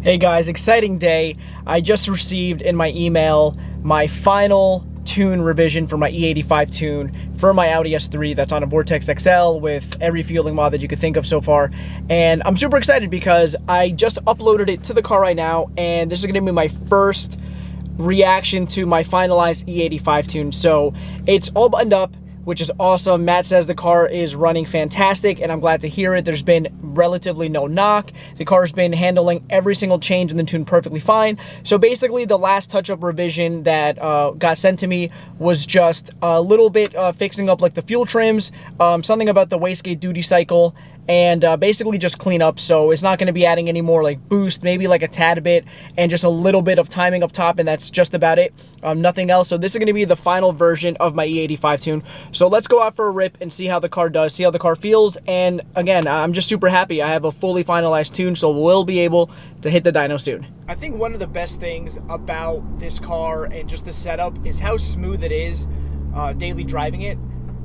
Hey guys, exciting day. I just received in my email my final tune revision for my E85 tune for my Audi S3 that's on a Vortex XL with every fueling mod that you could think of so far. And I'm super excited because I just uploaded it to the car right now, and this is gonna be my first reaction to my finalized E85 tune. So it's all buttoned up, which is awesome. Matt says the car is running fantastic, and I'm glad to hear it. There's been relatively no knock. The car's been handling every single change in the tune perfectly fine. So basically, the last touch-up revision that got sent to me was just a little bit fixing up like the fuel trims, something about the wastegate duty cycle, and basically just clean up. So it's not going to be adding any more like boost, maybe like a tad bit, and just a little bit of timing up top, and that's just about it. Nothing else. So this is going to be the final version of my E85 tune. So let's go out for a rip and see how the car does, see how the car feels. And again, I'm just super happy. I have a fully finalized tune, so we'll be able to hit the dyno soon. I think one of the best things about this car and just the setup is how smooth it is daily driving it.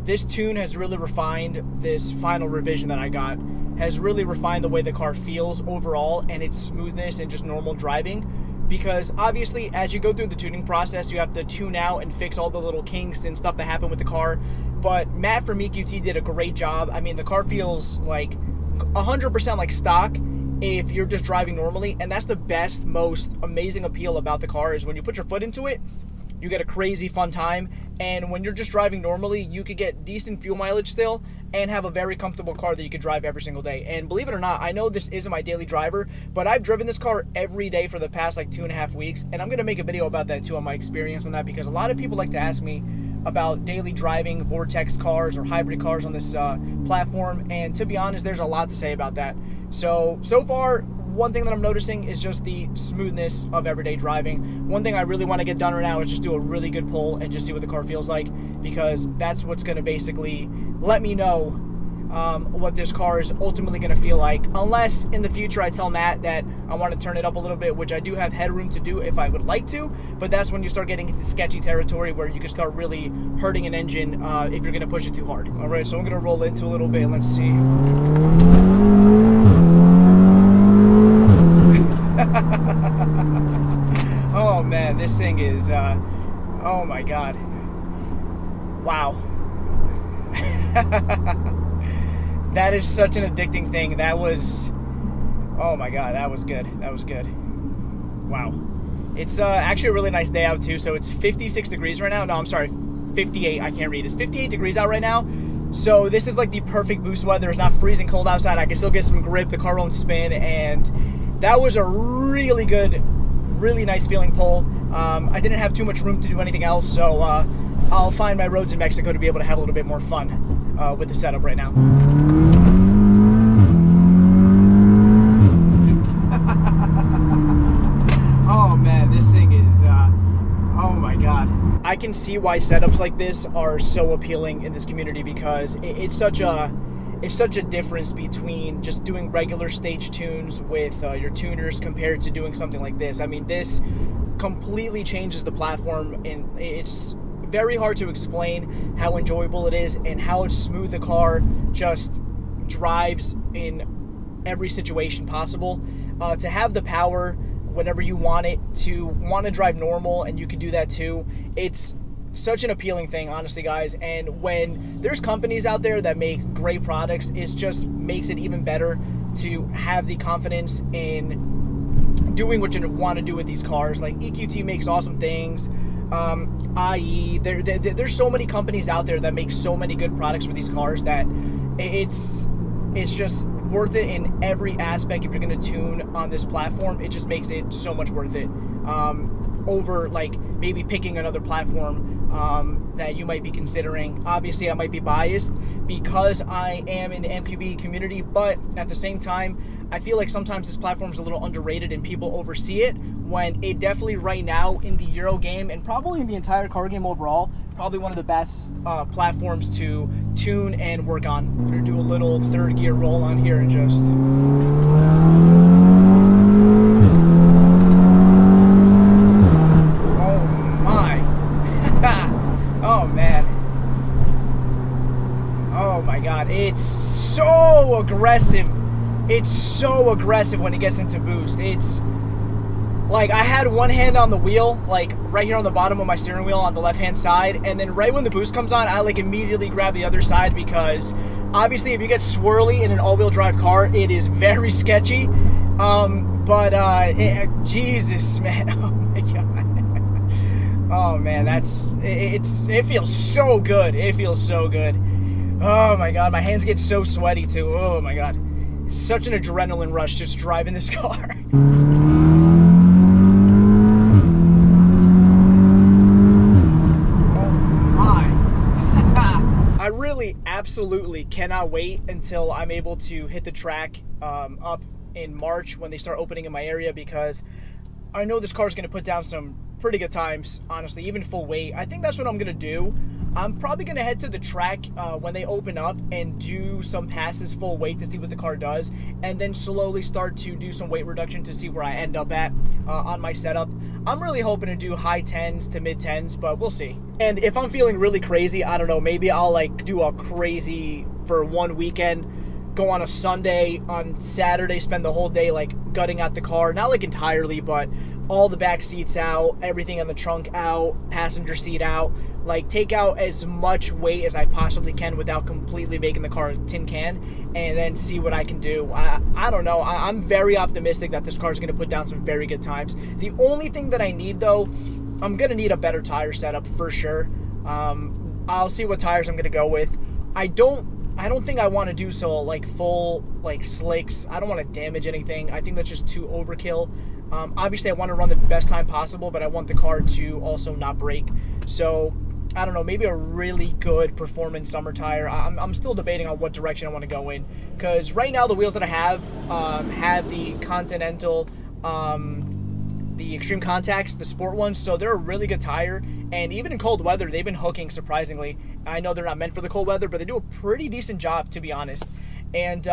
This tune has really refined, this final revision that I got, has really refined the way the car feels overall and its smoothness and just normal driving. Because obviously, as you go through the tuning process, you have to tune out and fix all the little kinks and stuff that happen with the car. But Matt from EQT did a great job. I mean, the car feels like 100% like stock if you're just driving normally. And that's the best, most amazing appeal about the car, is when you put your foot into it, you get a crazy fun time. And when you're just driving normally, you could get decent fuel mileage still and have a very comfortable car that you could drive every single day. And believe it or not, I know this isn't my daily driver, but I've driven this car every day for the past like 2.5 weeks. And I'm going to make a video about that too, on my experience on that, because a lot of people like to ask me about daily driving Vortex cars or hybrid cars on this platform. And to be honest, there's a lot to say about that. So far, one thing that I'm noticing is just the smoothness of everyday driving. One thing I really want to get done right now is just do a really good pull and just see what the car feels like, because that's what's going to basically let me know what this car is ultimately going to feel like. Unless in the future I tell Matt that I want to turn it up a little bit, which I do have headroom to do if I would like to, but that's when you start getting into sketchy territory where you can start really hurting an engine if you're going to push it too hard. All right, so I'm going to roll into a little bit. Let's see. Oh man, this thing is oh my god, wow. That is such an addicting thing. That was, oh my god, that was good. That was good. Wow. It's actually a really nice day out too. So it's 56 degrees right now. No, I'm sorry, 58. I can't read. It's 58 degrees out right now. So this is like the perfect boost weather. It's not freezing cold outside. I can still get some grip. The car won't spin, and that was a really good, really nice feeling pull. I didn't have too much room to do anything else, so I'll find my roads in Mexico to be able to have a little bit more fun with the setup right now. Oh man, this thing is, oh my god. I can see why setups like this are so appealing in this community, because it's such a difference between just doing regular stage tunes with your tuners compared to doing something like this. I mean, this completely changes the platform, and it's very hard to explain how enjoyable it is and how smooth the car just drives in every situation possible. To have the power whenever you want it, to want to drive normal, and you can do that too. It's such an appealing thing, honestly, guys. And when there's companies out there that make great products, it just makes it even better to have the confidence in doing what you want to do with these cars. Like EQT makes awesome things. IE, there's so many companies out there that make so many good products for these cars that it's just worth it in every aspect. If you're going to tune on this platform, it just makes it so much worth it over like maybe picking another platform that you might be considering. Obviously, I might be biased because I am in the MQB community, but at the same time, I feel like sometimes this platform is a little underrated and people oversee it, when it definitely right now in the Euro game, and probably in the entire car game overall, probably one of the best platforms to tune and work on. I'm going to do a little third gear roll on here and just... Oh man. Oh my god, it's so aggressive. It's so aggressive when it gets into boost. like I had one hand on the wheel, like right here on the bottom of my steering wheel on the left hand side, and then right when the boost comes on, I like immediately grab the other side, because obviously if you get swirly in an all-wheel drive car, it is very sketchy. Jesus, man, oh my god. Oh man, it feels so good. It feels so good. Oh my god, my hands get so sweaty too. Oh my god. It's such an adrenaline rush just driving this car. I really absolutely cannot wait until I'm able to hit the track up in March when they start opening in my area, because I know this car is going to put down some pretty good times, honestly, even full weight. I think that's what I'm going to do. I'm probably going to head to the track when they open up and do some passes full weight to see what the car does, and then slowly start to do some weight reduction to see where I end up at on my setup. I'm really hoping to do high 10s to mid 10s, but we'll see. And if I'm feeling really crazy, I don't know, maybe I'll like do a crazy for one weekend, go on a Sunday, on Saturday spend the whole day like gutting out the car, not like entirely, but all the back seats out, everything on the trunk out, passenger seat out, like take out as much weight as I possibly can without completely making the car a tin can, and then see what I can do. I don't know. I'm very optimistic that this car is going to put down some very good times. The only thing that I need, though, I'm going to need a better tire setup for sure. I'll see what tires I'm going to go with. I don't think I want to do so like full like slicks. I don't want to damage anything. I think that's just too overkill. Obviously, I want to run the best time possible, but I want the car to also not break. So, I don't know, maybe a really good performance summer tire. I'm still debating on what direction I want to go in, because right now the wheels that I have the Continental, the Extreme Contacts, the sport ones, so they're a really good tire. And even in cold weather, they've been hooking surprisingly. I know they're not meant for the cold weather, but they do a pretty decent job, to be honest. And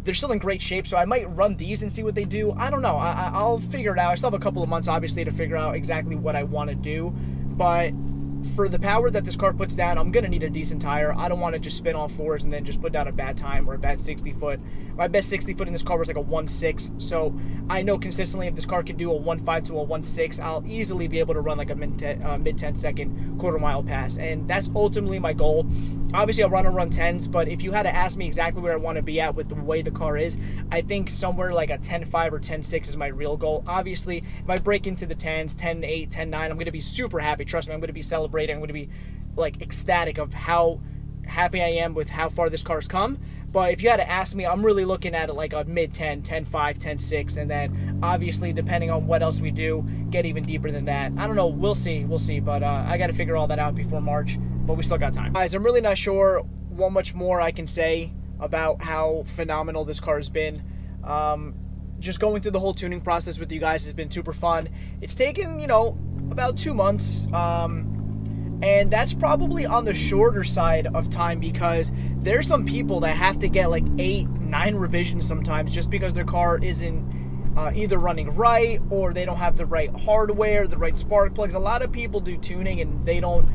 they're still in great shape, so I might run these and see what they do. I don't know. I'll figure it out. I still have a couple of months, obviously, to figure out exactly what I want to do. But for the power that this car puts down, I'm going to need a decent tire. I don't want to just spin all fours and then just put down a bad time or a bad 60-foot. My best 60-foot in this car was like a 1.6, so I know consistently if this car can do a 1.5 to a 1.6, I'll easily be able to run like a mid-10 second quarter-mile pass, and that's ultimately my goal. Obviously, I want to run 10s, but if you had to ask me exactly where I want to be at with the way the car is, I think somewhere like a 10.5 or 10.6 is my real goal. Obviously, if I break into the 10s, 10.8, 10.9, I'm going to be super happy. Trust me, I'm going to be celebrating. I'm going to be like ecstatic of how happy I am with how far this car's come. But if you had to ask me, I'm really looking at it like a mid-10, 10.5, 10.6, and then obviously, depending on what else we do, get even deeper than that. I don't know. We'll see. But I got to figure all that out before March, but we still got time. Guys, I'm really not sure what much more I can say about how phenomenal this car has been. Just going through the whole tuning process with you guys has been super fun. It's taken, about 2 months, and that's probably on the shorter side of time, because there's some people that have to get like 8, 9 revisions sometimes just because their car isn't either running right, or they don't have the right hardware, the right spark plugs. A lot of people do tuning and they don't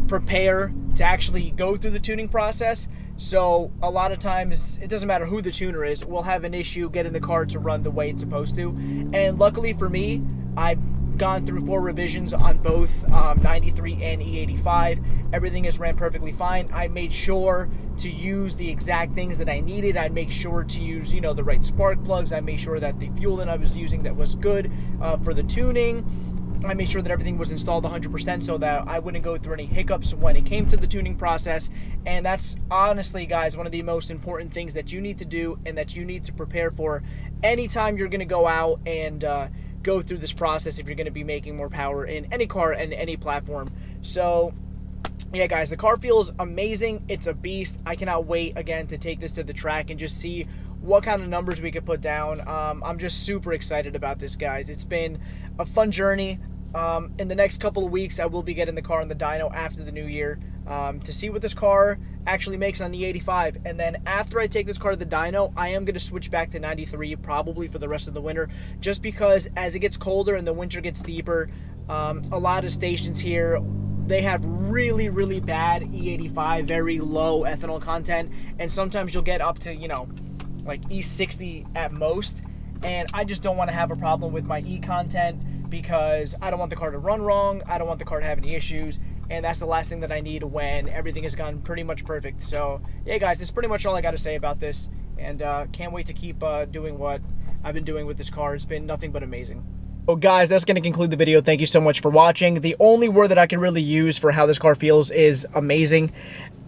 prepare to actually go through the tuning process. So a lot of times, it doesn't matter who the tuner is, we'll have an issue getting the car to run the way it's supposed to. And luckily for me, I've gone through 4 revisions on both 93 and E85. Everything has ran perfectly fine. I made sure to use the exact things that I needed. I make sure to use, the right spark plugs. I made sure that the fuel that I was using that was good for the tuning. I made sure that everything was installed 100% so that I wouldn't go through any hiccups when it came to the tuning process. And that's honestly, guys, one of the most important things that you need to do and that you need to prepare for anytime you're going to go out and go through this process if you're going to be making more power in any car and any platform. So yeah, guys, the car feels amazing. It's a beast. I cannot wait again to take this to the track and just see what kind of numbers we could put down. I'm just super excited about this, guys. It's been a fun journey. In the next couple of weeks, I will be getting the car on the dyno after the new year to see what this car actually makes on the E85. And then after I take this car to the dyno, I am going to switch back to 93 probably for the rest of the winter, just because as it gets colder and the winter gets deeper, a lot of stations here, they have really, really bad E85, very low ethanol content. And sometimes you'll get up to, like E60 at most. and I just don't want to have a problem with my e-content because I don't want the car to run wrong. I don't want the car to have any issues, and that's the last thing that I need when everything has gone pretty much perfect. So yeah, guys, that's pretty much all I got to say about this, and can't wait to keep doing what I've been doing with this car. It's been nothing but amazing. So guys, that's going to conclude the video. Thank you so much for watching. The only word that I can really use for how this car feels is amazing.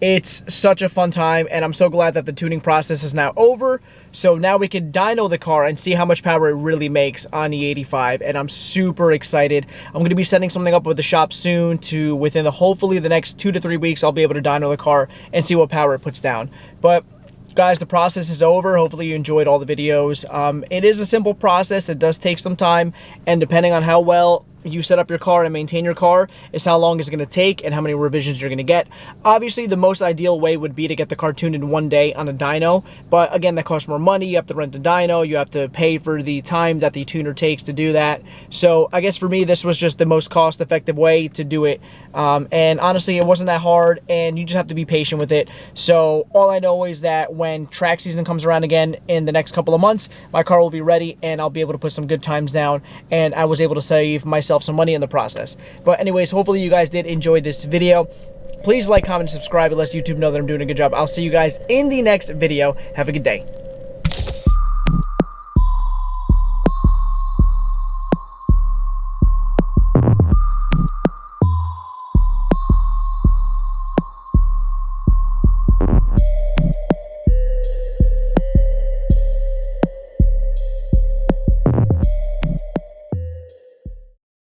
It's such a fun time, and I'm so glad that the tuning process is now over. So now we can dyno the car and see how much power it really makes on the E85, and I'm super excited. I'm going to be setting something up with the shop soon to within hopefully the next 2 to 3 weeks, I'll be able to dyno the car and see what power it puts down. But guys, the process is over. Hopefully you enjoyed all the videos. It is a simple process. It does take some time, and depending on how well you set up your car and maintain your car is how long it's going to take and how many revisions you're going to get. Obviously, the most ideal way would be to get the car tuned in one day on a dyno, but again, that costs more money. You have to rent the dyno, you have to pay for the time that the tuner takes to do that. So I guess for me, this was just the most cost-effective way to do it, and honestly, it wasn't that hard, and you just have to be patient with it. So all I know is that when track season comes around again in the next couple of months, my car will be ready and I'll be able to put some good times down, and I was able to save myself some money in the process. But anyways, hopefully you guys did enjoy this video. Please like, comment, and subscribe. It lets YouTube know that I'm doing a good job. I'll see you guys in the next video. Have a good day.